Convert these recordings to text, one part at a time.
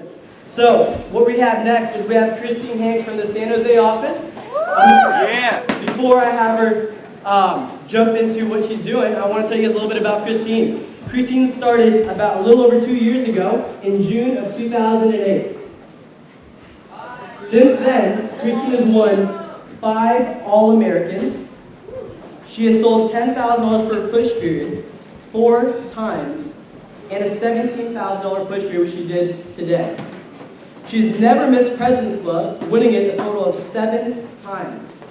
Perfect. So, what we have next is we have Christine Hanks from the San Jose office. Before I have her jump into what she's doing, I want to tell you guys a little bit about Christine. Christine started about a little over 2 years ago in June of 2008. Since then, Christine has won 5 All-Americans. She has sold $10,000 per push period 4 times and a $17,000 push period, which she did today. She's never missed President's Club, winning it a total of 7 times.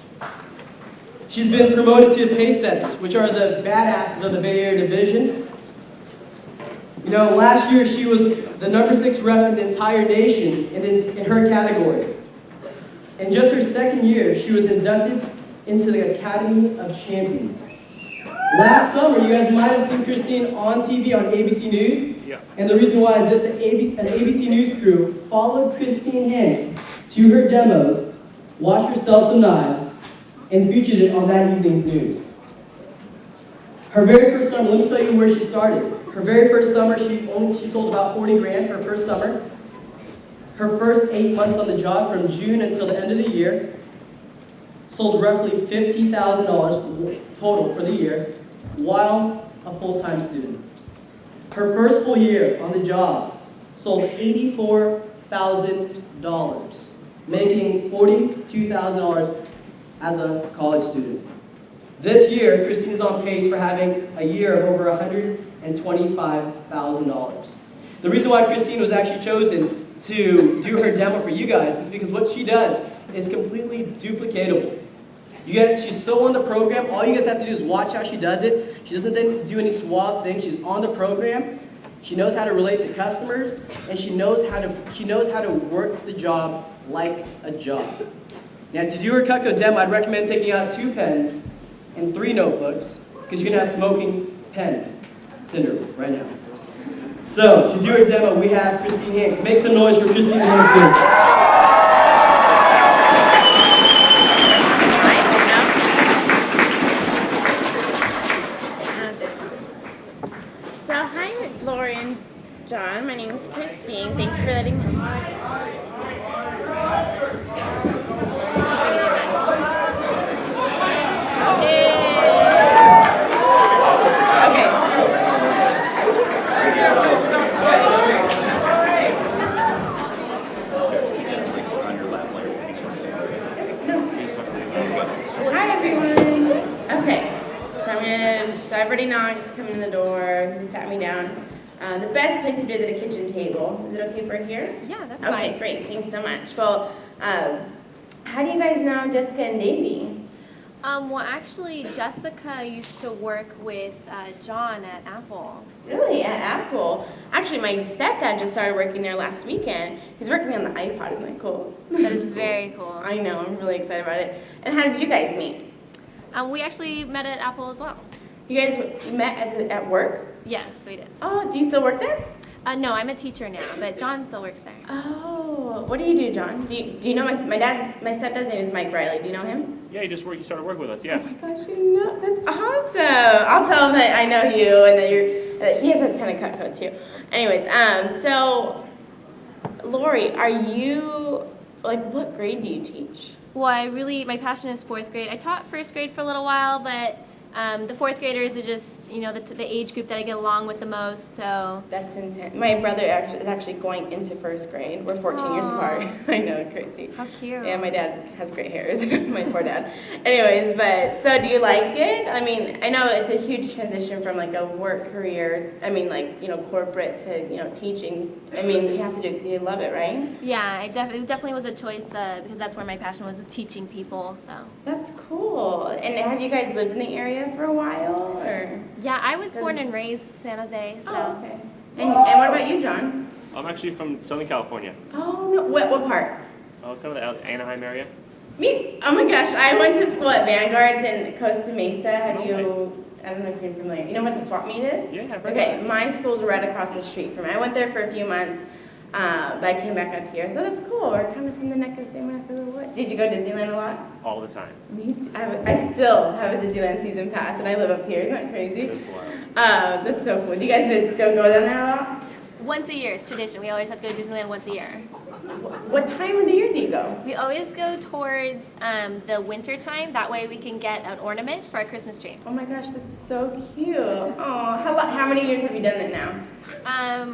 She's been promoted to the Pace Setters, which are the badasses of the Bay Area division. You know, last year she was the number 6 rep in the entire nation in her category. In just her second year, she was inducted into the Academy of Champions. Last summer, you guys might have seen Christine on TV on ABC News. Yeah. And the reason why is this, an ABC News crew followed Christine Hanks to her demos, watched her sell some knives, and featured it on that evening's news. Her very first summer, let me tell you where she started. Her very first summer, she sold about 40 grand her first summer. Her first 8 months on the job, from June until the end of the year, sold roughly $50,000 total for the year, while a full-time student. Her first full year on the job sold $84,000, making $42,000 as a college student. This year, Christine is on pace for having a year of over $125,000. The reason why Christine was actually chosen to do her demo for you guys is because what she does is completely duplicatable. She's so on the program, all you guys have to do is watch how she does it. She doesn't then do any suave things. She's on the program. She knows how to relate to customers, and she knows how to work the job like a job. Now, to do her Cutco demo, I'd recommend taking out 2 pens and 3 notebooks, because you're going to have smoking pen syndrome right now. So, to do her demo, we have Christine Hanks. Make some noise for Christine Hanks, please. So, hi, Lori and John. My name is Christine. Thanks for letting me. So I've already knocked, come in the door, he sat me down. The best place to do it is at a kitchen table. Is it okay for here? Yeah, that's fine. fine. Okay, great. Thanks so much. Well, how do you guys know Jessica and Davey? Well, actually, Jessica used to work with John at Apple. Really? At Apple? Actually, my stepdad just started working there last weekend. He's working on the iPod. Isn't that cool? That is very cool. I know. I'm really excited about it. And how did you guys meet? We actually met at Apple as well. You guys met at work? Yes, we did. Oh, do you still work there? No, I'm a teacher now, but John still works there. Oh, what do you do, John? Do you know my stepdad's name is Mike Riley. Do you know him? Yeah, you started working with us, yeah. Oh my gosh, you know, that's awesome. I'll tell him that I know you and that he has a ton of Cutco too. Anyways, so Lori, are you, what grade do you teach? Well, my passion is 4th grade. I taught 1st grade for a little while, but the 4th graders are just, the age group that I get along with the most, so. That's intense. My brother is actually going into 1st grade. We're 14 years apart. I know, crazy. How cute. Yeah, my dad has gray hairs. My poor dad. Anyways, but, so do you like it? I mean, I know it's a huge transition from a work career, corporate to, teaching. I mean, you have to do it because you love it, right? Yeah, it definitely was a choice because that's where my passion was teaching people, so. That's cool. And have you guys lived in the area for a while, or? Yeah, I was born and raised San Jose, so. Oh, okay. And what about you, John? I'm actually from Southern California. Oh, no. What part? Kind of the Anaheim area. Me? Oh my gosh, I went to school at Vanguard's in Costa Mesa. I don't know if you're familiar. You know what the swap meet is? Yeah, I've heard Okay, of it. my school's right across the street from it. I went there for a few months, but I came back up here. So that's cool. We're kind of from the same neck of the woods. Did you go to Disneyland a lot? All the time. Me too. I still have a Disneyland season pass, and I live up here. Isn't that crazy? That's wild. That's so cool. Do you guys go down there a lot? Once a year, it's tradition. We always have to go to Disneyland once a year. What time of the year do you go? We always go towards the winter time. That way we can get an ornament for our Christmas tree. Oh my gosh, that's so cute. Oh, how many years have you done it now?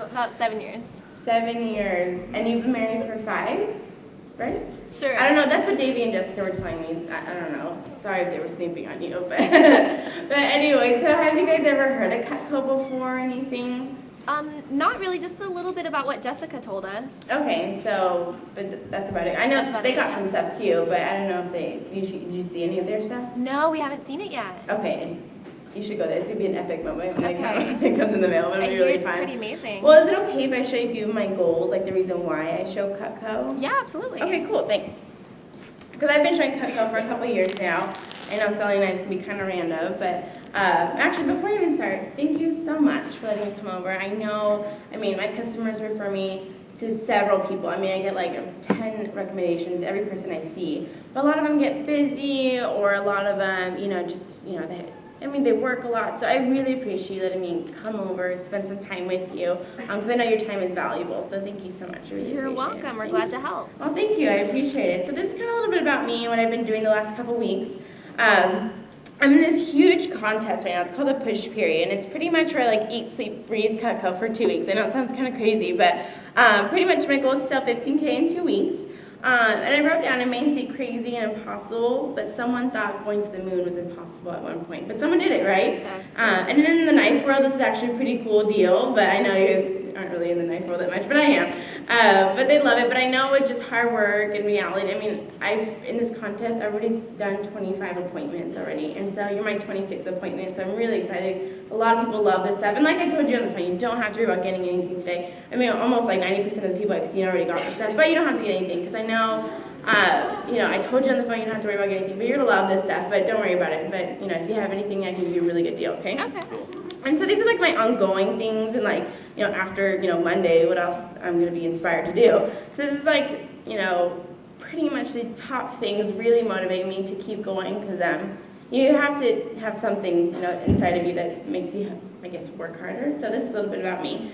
About 7 years. 7 years. And you've been married for 5, right? Sure. I don't know, that's what Davey and Jessica were telling me. I don't know. Sorry if they were snooping on you, but but anyway, so have you guys ever heard of Cutco before or anything? Not really, just a little bit about what Jessica told us. Okay, so, but that's about it. I know That's about they it, got yeah. some stuff too, but I don't know if did you see any of their stuff? No, we haven't seen it yet. Okay, you should go there. It's gonna be an epic moment when Okay. it comes in the mail. It'll I be hear really it's fun. pretty amazing. Well, is it okay if I show you a few of my goals, like the reason why I show Cutco? Yeah, absolutely. Okay, cool, thanks. Because I've been showing Cutco for a couple years now. I know selling knives can be kind of random, but actually, before I even start, thank you so much for letting me come over. I mean, my customers refer me to several people. I mean, I get like 10 recommendations every person I see. But a lot of them get busy, or a lot of them, they work a lot. So I really appreciate you letting me come over, spend some time with you, because I know your time is valuable. So thank you so much. I really You're appreciate it. welcome. We're Thank glad you. to help. Well, thank you. I appreciate it. So this is kind of a little bit about me and what I've been doing the last couple weeks. I'm in this huge contest right now. It's called the Push Period, and it's pretty much where I like eat, sleep, breathe Cutco for 2 weeks. I know it sounds kind of crazy, but pretty much my goal is to sell 15K in 2 weeks. And I wrote down, it may seem crazy and impossible, but someone thought going to the moon was impossible at one point. But someone did it, right? That's true. And then in the knife world, this is actually a pretty cool deal, but I know you guys aren't really in the knife world that much, but I am. But they love it, but I know with just hard work and reality, I mean, in this contest, I've already done 25 appointments already, and so you're my 26th appointment, so I'm really excited. A lot of people love this stuff, and like I told you on the phone, you don't have to worry about getting anything today. I mean, almost like 90% of the people I've seen already got this stuff, but you don't have to get anything, because I know, I told you on the phone you don't have to worry about getting anything, but you're gonna love this stuff, but don't worry about it. But, if you have anything, I can give you a really good deal, okay? Okay. And so these are like my ongoing things, and like, after, Monday, what else I'm going to be inspired to do. So this is like, pretty much these top things really motivate me to keep going, because you have to have something, inside of you that makes you, I guess, work harder. So this is a little bit about me.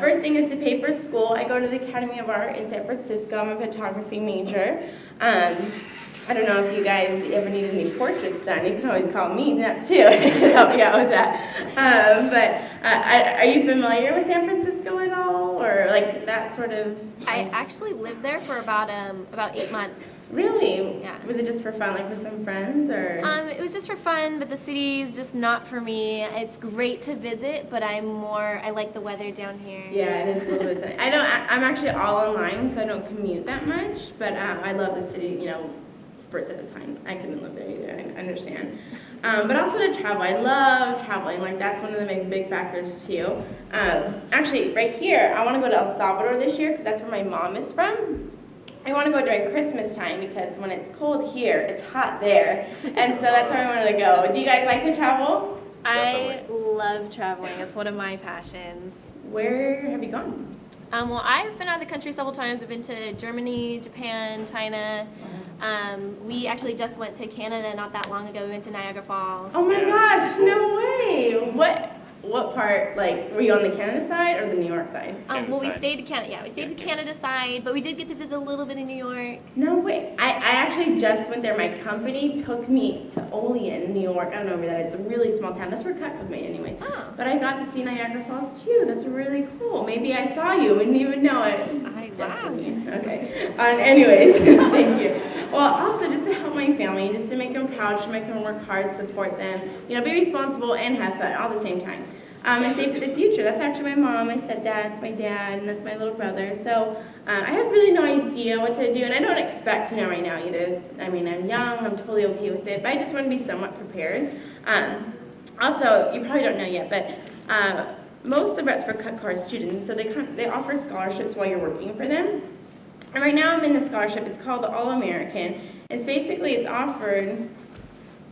First thing is to pay for school. I go to the Academy of Art in San Francisco. I'm a photography major. I don't know if you guys ever needed any portraits done. You can always call me that too. I can help you out with that. Are you familiar with San Francisco at all, or like that sort of? I actually lived there for about 8 months. Really? Yeah. Was it just for fun, like with some friends, or? It was just for fun, but the city's just not for me. It's great to visit, but I like the weather down here. Yeah, it is a little bit sunny. I'm actually all online, so I don't commute that much, but I love the city, spurts at a time. I couldn't live there either, I understand. But also to travel. I love traveling. Like, that's one of the big factors too. Actually, right here, I want to go to El Salvador this year because that's where my mom is from. I want to go during Christmas time because when it's cold here, it's hot there. And so that's where I wanted to go. Do you guys like to travel? I love traveling. It's one of my passions. Where have you gone? Well, I've been out of the country several times. I've been to Germany, Japan, China. We actually just went to Canada not that long ago. We went to Niagara Falls. Oh my gosh, no way! What part, like, were you on the Canada side or the New York side? Well, we stayed to Canada. Yeah, we stayed to Canada side, but we did get to visit a little bit in New York. No way. I actually just went there. My company took me to Olean, New York. I don't know where that is. It's a really small town. That's where Cutco's made anyway. Oh. But I got to see Niagara Falls too. That's really cool. Maybe I saw you. Wouldn't even know it. Destiny. Okay. Anyways, thank you. Well, also just to help my family, just to make them proud, to make them work hard, support them, be responsible and have fun all at the same time. And save for the future. That's actually my mom, my stepdad, my dad, and that's my little brother. So I have really no idea what to do, and I don't expect to know right now either. I'm young, I'm totally okay with it, but I just want to be somewhat prepared. Also, you probably don't know yet, but most of the reps for Cutco are students, so they offer scholarships while you're working for them. And right now I'm in the scholarship. It's called the All-American. It's offered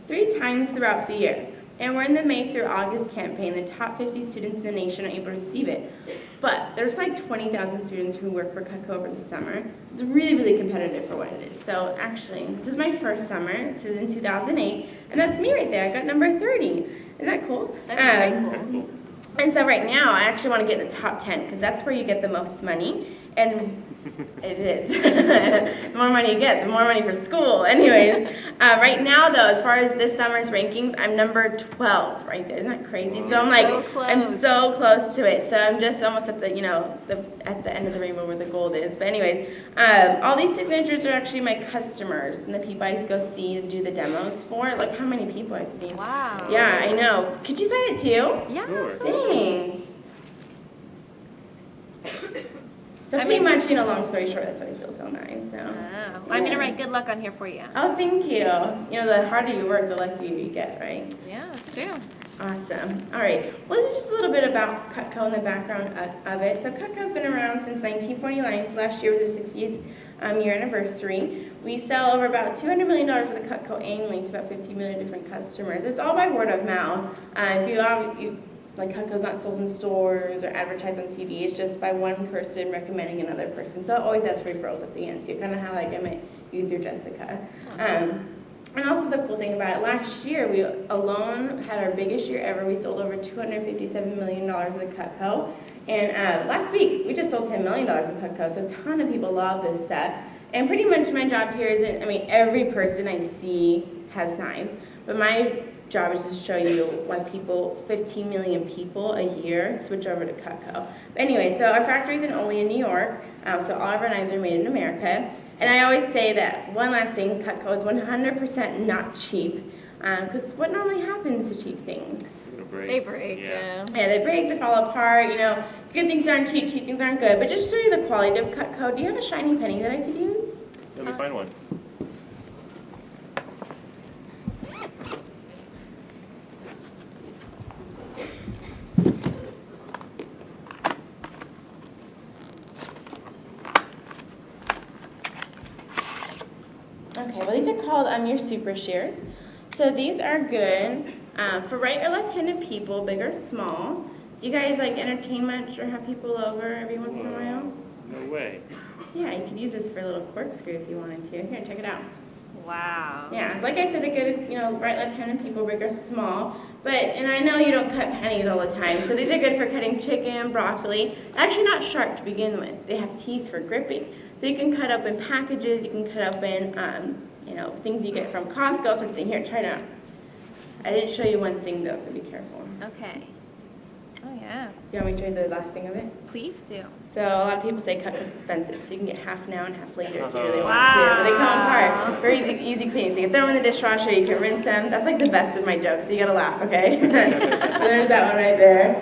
3 times throughout the year. And we're in the May through August campaign. The top 50 students in the nation are able to receive it. But there's like 20,000 students who work for Cutco over the summer. So it's really, really competitive for what it is. So actually, this is my first summer. This is in 2008. And that's me right there. I got number 30. Isn't that cool? That's very cool. And so right now, I actually want to get in the top 10 because that's where you get the most money. And it is. The more money you get, the more money for school. Anyways, right now though, as far as this summer's rankings, I'm number 12 right there. Isn't that crazy? So I'm like, So close. I'm so close to it. So I'm just almost at the, at the end of the rainbow where the gold is. But anyways, all these signatures are actually my customers and the people I go see and do the demos for. Look how many people I've seen. Wow. Yeah, I know. Could you sign it too? Yeah, Sure. absolutely. Thanks. So pretty much, long story short, that's why I still sell knives. So. Wow. I'm going to write good luck on here for you. Oh, thank you. The harder you work, the luckier you get, right? Yeah, that's true. Awesome. All right. Well, this is just a little bit about Cutco and the background of it. So Cutco's been around since 1949. So last year was their 60th year anniversary. We sell over about $200 million for the Cutco annually to about 50 million different customers. It's all by word of mouth. If like Cutco's not sold in stores or advertised on TV, it's just by one person recommending another person. So it always has referrals at the end too, kind of how like I met you through Jessica. And also the cool thing about it, last year we alone had our biggest year ever. We sold over $257 million with Cutco. And last week we just sold $10 million in Cutco. So a ton of people love this set. And pretty much my job here isn't, every person I see has knives, but my job is to show you why 15 million people a year switch over to Cutco. But anyway, so our factory's only in New York, so all of our knives are made in America. And I always say that one last thing, Cutco is 100% not cheap, because what normally happens to cheap things? They break, yeah. Yeah, they break, they fall apart, good things aren't cheap, cheap things aren't good. But just to show you the quality of Cutco, do you have a shiny penny that I could use? Let me find one. Okay, well these are called your super shears. So these are good for right or left-handed people, big or small. Do you guys like entertain much or have people over every once in a while? No way. Yeah, you could use this for a little corkscrew if you wanted to. Here, check it out. Wow. Yeah, like I said, they're good, right, left-handed people, big or small. And I know you don't cut pennies all the time, so these are good for cutting chicken, broccoli. Actually not sharp to begin with. They have teeth for gripping. So you can cut up in packages, you can cut up in, things you get from Costco, sort of thing. Here, try it out. I didn't show you one thing though, so be careful. Okay. Oh, yeah. Do you want me to show you the last thing of it? Please do. So a lot of people say Cutco's expensive, so you can get half now and half later if you really want Wow. to. But they come apart. Very easy cleaning. So you can throw them in the dishwasher, you can rinse them. That's like the best of my jokes, so you gotta laugh, okay? So there's that one right there.